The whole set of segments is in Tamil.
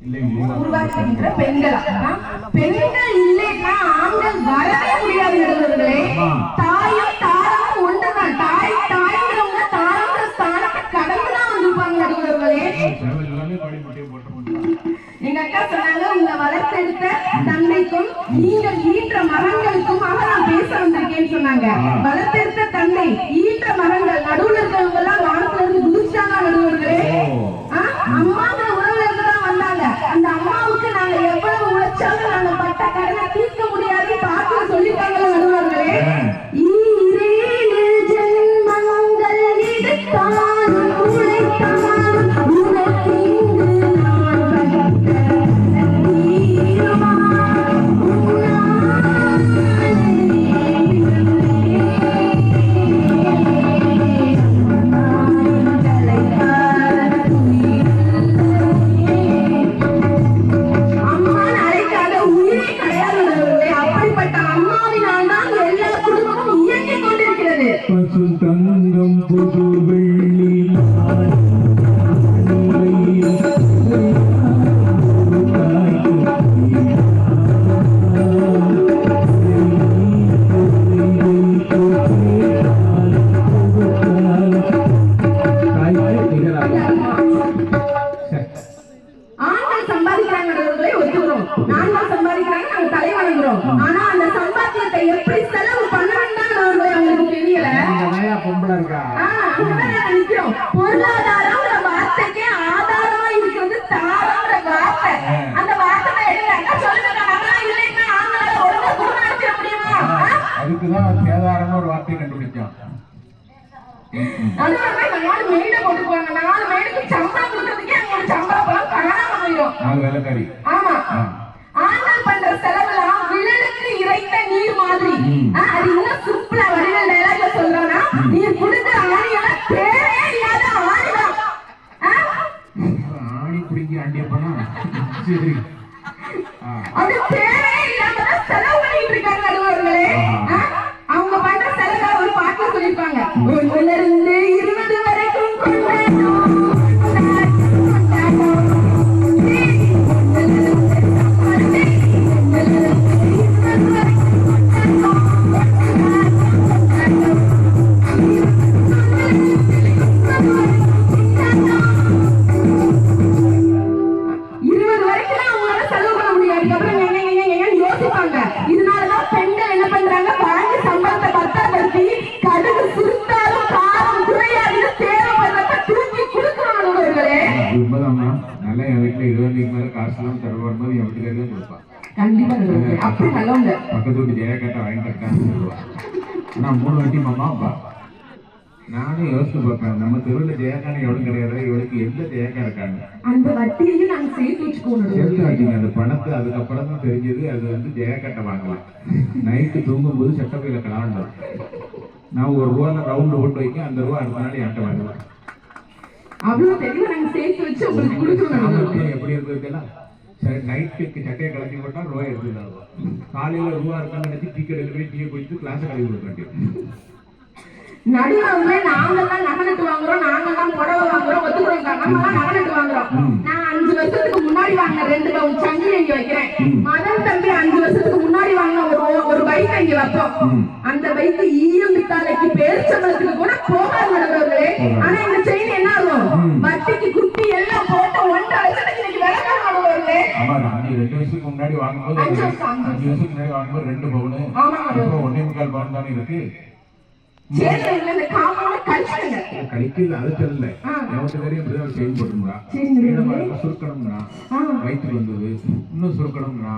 உருவாக்குகின்ற பெண்கள். பெண்கள் இல்லைன்னா ஆண்கள் வரவே முடியாது நடுவர்களே. தாயும் தாரமும் ஒன்றுதான். தாய் தாய்ங்கிறவங்க தாரங்கிற ஸ்தானத்தை கடந்துதான் வந்திருப்பாங்க நடுவர்களே. எங்க அக்கா சொன்னாங்க, உங்களை வளர்த்தெடுத்த தந்தைக்கும் நீங்கள் ஈன்ற மரங்களுக்கும் நான் பேச வந்திருக்கேன்னு சொன்னாங்க. வளர்த்தெடுத்த தந்தை ஈன்ற மரங்கள் நடுவுல இருக்கவங்க எல்லாம் வானத்துல இருந்து குதிச்சாங்க நடுவர்களே. அம்மாங்கிற உறவுல இருந்துதான் வந்தாங்க. அந்த அம்மாவுக்கு நாங்க எவ்வளவு உழைச்சாலும் நாங்க பட்ட கடனை தீர்க்க முடியாது பாட்டு சொல்லிட்டாங்க நடுவர்களே. ஒரு வார்த்தை கண்டுபிடிச்சான். ஆணி குடிங்க அண்டிய பண்ணா சரி அது தேவையே இல்லாம செலவு பண்ணிட்டு இருக்காங்க நடுவர்களே. அவங்க பண்ற செலவை ஒரு பாட்டு சொல்லிருப்பாங்க. 1 இருந்து 20 வரைக்கும் கொண்டாடும் பக்கத்து ஜெயக்கட்டை வாங்கிட்டான்னு சொல்லுவாங்க. ஆனா 3 வாட்டி மாமா அப்பா நானும் யோசிச்சு பார்ப்பேன், நம்ம தெருவில் ஜெயக்கான எவ்வளவு கிடையாது, இவளுக்கு எந்த ஜெயக்கா இருக்காங்க. அந்த வட்டியையும் நாங்க சேர்த்து வச்சுக்கோணும். சேர்த்து வச்சிங்க அந்த பணத்தை. அதுக்கப்புறம் தான் தெரிஞ்சது அது வந்து ஜெயக்கட்டை வாங்கலாம். நைட்டு தூங்கும் போது சட்டப்பையில கலாண்டோம். நான் 1 ரூபால ரவுண்டு போட்டு வைக்க, அந்த ரூபா அடுத்த நாள் என்கிட்ட வாங்கலாம். அவ்வளவு தெளிவா நாங்க சேர்த்து வச்சு உங்களுக்கு கொடுக்கணும். எப்படி இருக்குதுன்னா நைட்டுக்கு சட்டையை கலத்தி போட்டா ரூபாய் எடுத்துக்கலாம். காலையில ரூபா இருக்கான்னு நினைச்சு டீ கடையில் போய் டீயை குடிச்சு கிளாஸ் கழுவி கொடுக்க நடுவர்களே. நாங்கெல்லாம் நகை நட்டு வாங்குறோம், நாங்கெல்லாம் புடவை வாங்குறோம், ஒத்துக்கிறோம். நம்மலாம் நகை நட்டு வாங்குறோம். நான் 5 வருஷத்துக்கு முன்னாடி வாங்கின 2 பவுன் சங்கிலி இங்க வைக்கிறேன். மதன் தம்பி 5 வருஷத்துக்கு முன்னாடி வாங்கின ஒரு பைக் இங்க வைப்போம். அந்த பைக் ஈயம் மித்தாலைக்கு பேரிச்சம்பளத்துக்கு கூட போகாது நடுவர்களே. ஆனா இந்த செயின் என்ன ஆகும், வட்டிக்கு குட்டி எல்லாம் போட்டு 1.5 லட்சத்துக்கு இன்னைக்கு விலை நடுவர்களே. 2 வருஷத்துக்கு முன்னாடி வாங்கும்போது 5 வருஷத்துக்கு முன்னாடி வாங்கும்போது 2 பவுன், இப்போ 1.25 பவுன் தானே இருக்கு. கழிக்கல அது தெரியல. செயின் போட்டுங்களா சுருக்கணும்னா வயிற்றுக்கு வந்தது, இன்னும் சுருக்கணும்னா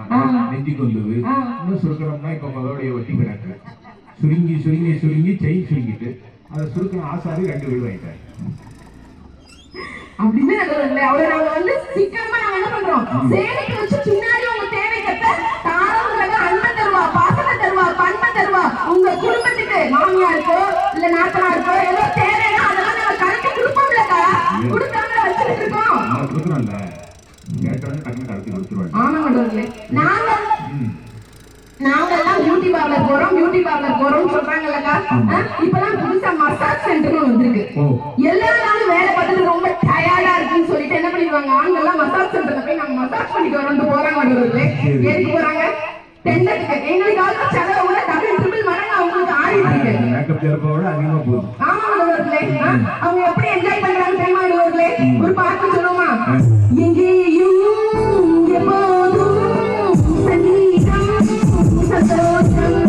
நெஞ்சுக்கு வந்தது, இன்னும் சுருக்கணும்னா இப்ப அதோடைய வட்டி கிடக்கு. சுருங்கி சுருங்கி சுருங்கி செயின் சுருங்கிட்டு அதை சுருக்கணும் ஆசாரி 2 வீடு வாங்கிட்டாரு. அப்படின்னு அவளை நாங்க வந்து சீக்கிரமா நாங்க என்ன பண்றோம், சேலைக்கு வச்சு பின்னாடி உங்க தேவைக்கத்த தாராளமாக அன்பை தருவா, பாசத்தை தருவா, பண்பை தருவா. உங்க குடும்பத்துக்கு மாமியாருக்கோ இல்ல நாத்தனாருக்கோ ஏதோ தேவைன்னா அதெல்லாம் நாங்க கரெக்டா கொடுப்போம்லக்கா. கொடுக்காம வச்சுட்டு இருக்கோம். ஆமா நடுவர்களே. நாங்கெல்லாம் பியூட்டி பார்லர் போறோம் சொல்றாங்கல்லக்கா. இப்பெல்லாம் புதுசா மசாஜ் சென்டர் வந்திருக்கு. எல்லா நாளும் வேலை பார்த்துட்டு ரொம்ப டயர்டா இருக்குன்னு சொல்லிட்டு என்ன பண்ணிடுவாங்க, ஆண்கள்லாம் மசாஜ் சென்டர்ல போய் நாங்க மசாஜ் கூட்டிட்டு வரணும் போறாங்க நடுவர்களே. எதுக்கு போறாங்க? டெண்டருக்கு. எங்களுக்கு ஆல்ரெடி செலவை விட டபுள் ட்ரிபிள் மடங்கு அவங்களுக்கு ஆடி இருக்கு. மேக்கப் செலவோட அதிகமா போகுது. ஆமா நடுவர்களே. அவங்க எப்படி என்ஜாய் பண்றாங்க தெரியுமா நடுவர்களே? ஒரு பாட்டு சொல்லுமா? எங்கேயும் எப்போதும் சங்கீதம் சந்தோஷம்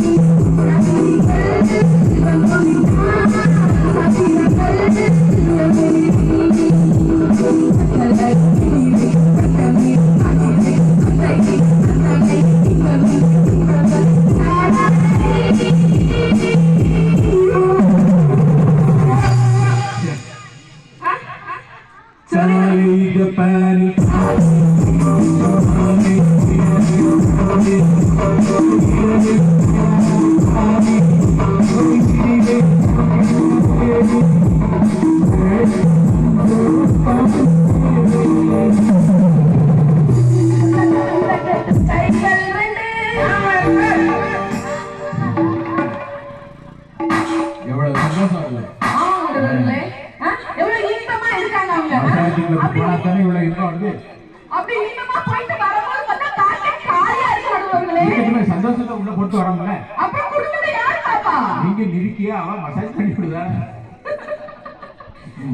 சந்தோஷத்தை உள்ள போட்டு வரோம்ல. அப்புறம் குடும்பத்தை யார் பாப்பா? நீங்க நிறுக்கியா அவன் மசாஜ் பண்ணி விடுதா?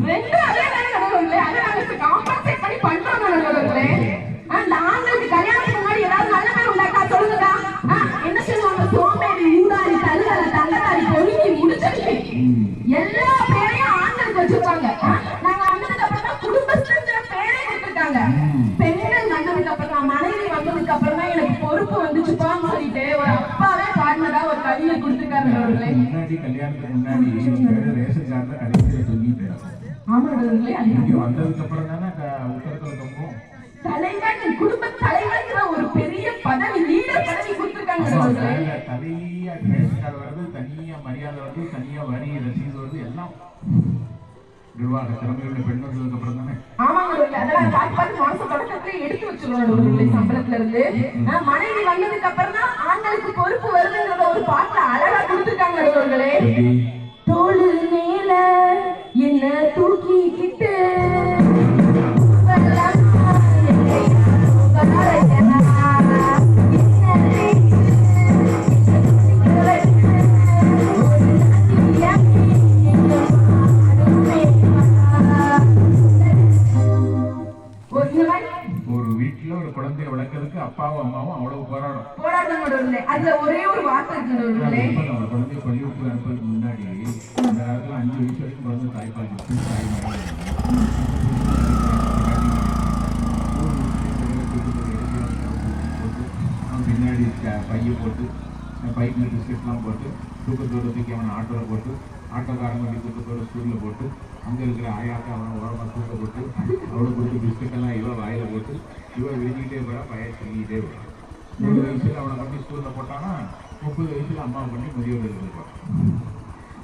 ரெண்டு அதே தானே நடுவர்களே. அதை நாங்க காம்பன்சேட் பண்ணி பண்றோம் நடுவர்களே. அந்த ஆண்களுக்கு கல்யாணத்துக்கு முன்னாடி ஏதாவது நல்ல பேர் உண்டாக்கா சொல்லுங்கக்கா. என்ன சொல்லுவாங்க? சோம்பேறி, ஊதாரி, தருதலை, தங்கத்தாரி, பொறுக்கி, முடிச்சடி எல்லா பேரையும் ஆண்களுக்கு வச்சிருக்காங்க. நாங்க வந்ததுக்கு அப்புறம் தான் குடும்பஸ்தன்ற பேரே கொடுத்துருக்காங்க. பெண்கள் வந்ததுக்கு அப்புறம் தான், மனைவி வந்ததுக்கு அப்புறம் தான் எனக்கு பொறுப்பு வந்துச்சுப்பான்னு சொல்லிட்டு ஒரு அப்பாவே பாடினதா ஒரு கவிதை கொடுத்துருக்காரு அவர்களே. முன்னாடி கல்யாணத்துக்கு முன்னாடி ரேஷன் கார்டுல கடைசியில சொல்லிட்டு ஆமா அவர்களே. இங்க வந்ததுக்கு அப்புறம் தானே உத்தரத்துல தொங்கும். தலைவன், குடும்ப தலைவன்கிற ஒரு பெரிய பதவி, லீடர் பதவி கொடுத்துருக்காங்க அவர்களே. தனியா ரேஷன் கார்டு வருது, தனியா மரியாதை வருது, தனியா வரி ரசீது வருது, எல்லாம் நிர்வாக திறமையுள்ள பெண் வந்ததுக்கு அப்புறம் தானே. ஆமாங்க அவர்களே. அதெல்லாம் பார்த்து பார்த்து மாச தொடக்கத்திலே எடுத்து வச்சிருக்கோம் அவர்களே சம்பளத்துல இருந்து. மனைவி வந்ததுக்கு அப்புறம் தான் ஆண்களுக்கு பொறுப்பு வருதுங்கிறத ஒரு பாட்டுல அழகா கொடுத்துருக்காங்க அவர்களே. தோளு மேல என்ன தூக்கிக்கிட்டு ஒரு வீட்டுல ஒரு குழந்தைய வளர்க்கறதுக்கு அப்பாவும் அம்மாவும் அவ்வளவு போராடும். அதுல ஒரே ஒரு வார்த்தை இருக்கு. நம்ம குழந்தைய பள்ளிக்கூடத்துக்கு அனுப்புறதுக்கு முன்னாடி அந்த காலத்துல 5 வயசு வரைக்கும் குழந்தை தாய்ப்பால் பின்னாடி பைய போட்டு பைக்கில் பிஸ்கெட்லாம் போட்டு தூக்கத்தோடு தூக்கி அவனை ஆட்டோவில் போட்டு ஆட்டோக்காரங்க வண்டி தூக்கத்தோடு ஸ்கூலில் போட்டு அங்கே இருக்கிற ஆயாக்கா அவனை ஓரமாக தூக்க போட்டு அவளை கொடுத்து பிஸ்கெட்டெல்லாம் இவன் வாயில் போட்டு இவன் விழுங்கிட்டே போகிறா பையன் தூங்கிட்டே போகிறான். 3 வயசுல அவனை கொண்டு ஸ்கூலில் போட்டானா 30 வயசுல அம்மாவை பண்ணி முதியோர் இருந்திருப்பான்.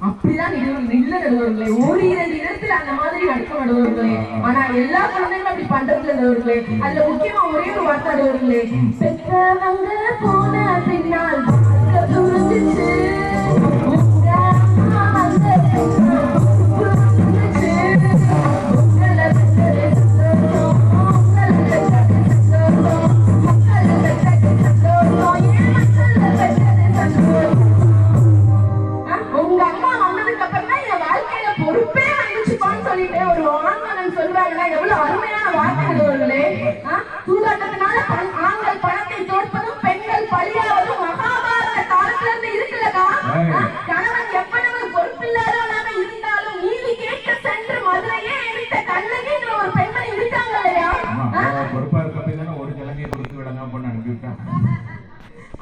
அப்படிதான் இல்ல நடுவர்களே. ஒரு 2 இடத்துல அந்த மாதிரி நடக்கும் நடுவர்களே. ஆனா எல்லா குழந்தைகளும் அப்படி பண்றதுல நடுவர்களே. அதுல முக்கியமா ஒரே ஒரு வார்த்தை நடுவர்களே. பெற்றவங்க போன பின்னால் புரிஞ்சிச்சு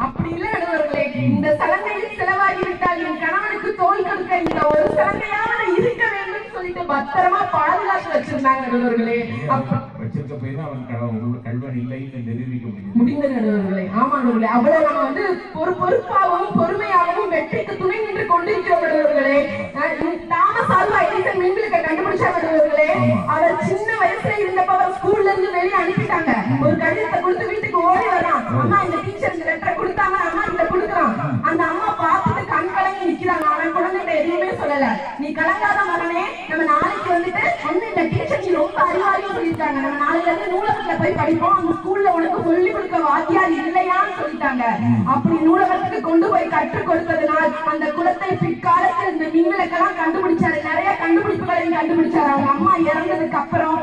அப்படி இல்ல நடுவர்களே. இந்த சலங்கையில் செலவாகி விட்டால் என் கணவனுக்கு தோல் கொடுக்க இந்த ஒரு சலங்கையாவது இருக்க வேண்டும் சொல்லிட்டு பத்திரமா பாதுகாத்து வச்சிருந்தாங்க நடுவர்களே. வச்சிருக்க போய் தான் அவன் கல்வன் இல்லைன்னு நிரூபிக்க முடிந்தது நடுவர்களே. ஆமா நடுவர்களே. அவ்வளவு நம்ம வந்து பொறுப்பாகவும் பொறுமையாகவும் வெற்றிக்கு துணை நின்று கொண்டிருக்கிறோம் நடுவர்களே. தாமஸ் ஆல்வா எடிசன் மின்விளக்கை கண்டுபிடிச்சா நடுவர்களே. அவர் சின்ன வயசுல இருந்தப்ப அவர் ஸ்கூல்ல இருந்து வெளியே அனுப்பிட்டாங்க. ஒரு கடிதத்தை கொடுத்து வீட்டுக்கு ஓடி வரான். அம்மா இந்த டீச்சர் இந்த லெட்டரை கொடுத்தாங்க, அம்மா இத கொடுக்குறான். அந்த அம்மா பார்த்துட்டு கண் கலங்கி நிக்கிறாங்க. அவன் குழந்தைகிட்ட எதுவுமே சொல்லல. நீ கலங்காத மகனே, நம்ம நாளைக்கு வந்துட்டு இந்த டீச்சர் நீ ரொம்ப அறிவாளியும் சொல்லியிருக்காங்க, நம்ம நாளைல இருந்து நூலகத்துல போய் படிப்போம், அந்த ஸ்கூல்ல உனக்கு சொல்லி அப்படி நூலகத்துக்கு கொண்டு போய் கற்றுக் கொடுத்ததுனால் அந்த குலத்தை பிற்காலத்தில் இந்த மின்விளக்கெல்லாம் கண்டுபிடிச்சாரு. நிறைய கண்டுபிடிப்புகளையும் கண்டுபிடிச்சாரு. அவங்க அம்மா இறந்ததுக்கு அப்புறம்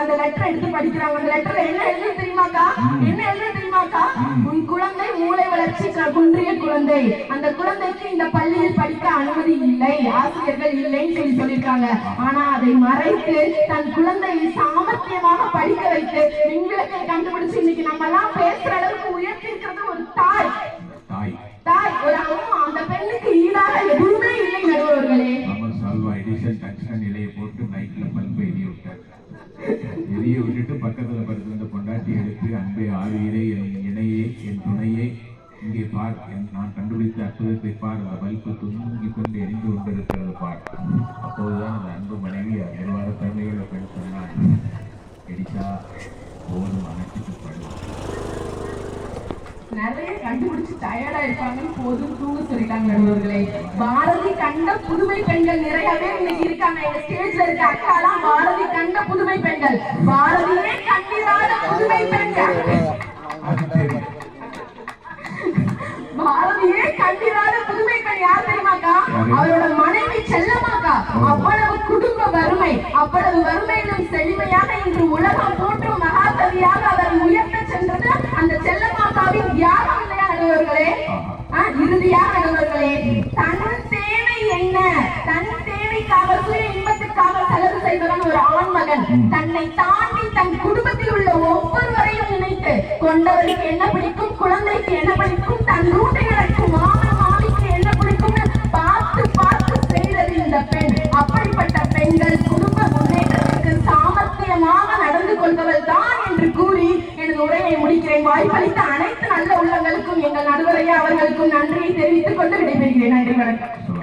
அந்த லெட்டர் எடுத்து படிக்கிறாங்க. அந்த லெட்டர்ல என்ன எழுதி தெரியுமாக்கா? என்ன எழுதி தெரியுமாக்கா? உன் குழந்தை மூளை வளர்ச்சி குன்றிய குழந்தை, அந்த குழந்தைக்கு இந்த பள்ளியில் படிக்க அனுமதி இல்லை, ஆசிரியர்கள் இல்லைன்னு சொல்லியிருக்காங்க. ஆனா அதை மறைத்து தன் குழந்தையை சாமர்த்தியமாக படிக்க வைத்து மின்விளக்கை கண்டுபிடிச்சு இன்னைக்கு நம்ம எல்லாம் பேசுற அளவுக்கு உயர்த்தி இருக்கிறது ஒரு தாய். தாய் ஒரு அம்மா. அந்த பெண்ணுக்கு ஈடாக எதுவுமே இல்லை நடுவர்களே. நிலையை போட்டு நைட்ல பல்பை எரிய விட்டார். எரிய விட்டுட்டு பக்கத்துல படுத்திருந்த பொண்டாட்டி எடுத்து அன்பை ஆவியிலே என் இணையே என் துணையே இங்கே பார், நான் கண்டுபிடித்த அற்புதத்தை பார், அந்த பல்பு துங்கி கொண்டு எரிந்து கொண்டிருக்கிறது பார். அப்போதுதான் அந்த அன்பு மனைவி நிர்வாக தன்மைகளை பெண் சொன்னார், எடிசா போதும் அணைச்சிட்டு படுவோம். நிறைய கண்டுபிடிச்சு டயர்டா இருப்பாங்கன்னு போதும் தூங்க சொல்லிட்டாங்க நடுவர்களே. பாரதி கண்ட புதுமை பெண்கள் நிறைய பேர் இன்னைக்கு இருக்காங்க. எங்க ஸ்டேஜ்ல இருக்க அக்காலாம் பாரதி கண்ட புதுமை பெண்கள், பாரதியே கண்டிராத புதுமை பெண்கள். பாரதியே கண்டிராத புதுமை பெண் யார் தெரியுமாக்கா? அவரோட மனைவி செல்லம்மாக்கா. அவ்வளவு குடும்ப வறுமை, அவ்வளவு வறுமையிலும் செழுமையாக இன்று உலகம் போற்றும் மகாகவியாக அவரை உயர்த்த சென்றது அந்த செல்லம்மாக்காவின் தியாகம் இல்லையா நடுவர்களே? இறுதியாக நடுவர்களே, தன் தேவை என்ன? தன் தேவைக்காக சுய இன்பத்துக்காக செலவு செய்தவன் ஒரு ஆண்மகன். தன்னை தாண்டி தன் குடும்பத்தில் உள்ள ஒவ்வொருவரையும் நினைத்து கொண்டவருக்கு என்ன பிடிக்கும், குழந்தைக்கு என்ன பிடிக்கும், தன் ரூட்டை நடக்கும் மாமன் மாமிக்கு என்ன பிடிக்கும் பார்த்து பார்த்து செய்தது இந்த பெண். அப்படிப்பட்ட பெண்கள் குடும்ப முன்னேற்றத்திற்கு சாமர்த்தியமாக நடந்து கொள்பவள் தான் என்று கூறி எனது உரையை முடிக்கிறேன். வாய்ப்பளித்த அனைத்து நல்ல உள்ளங்களுக்கும் எங்கள் நடுவரையா அவர்களுக்கும் நன்றியை தெரிவித்துக் கொண்டு விடைபெறுகிறேன். நன்றி, வணக்கம்.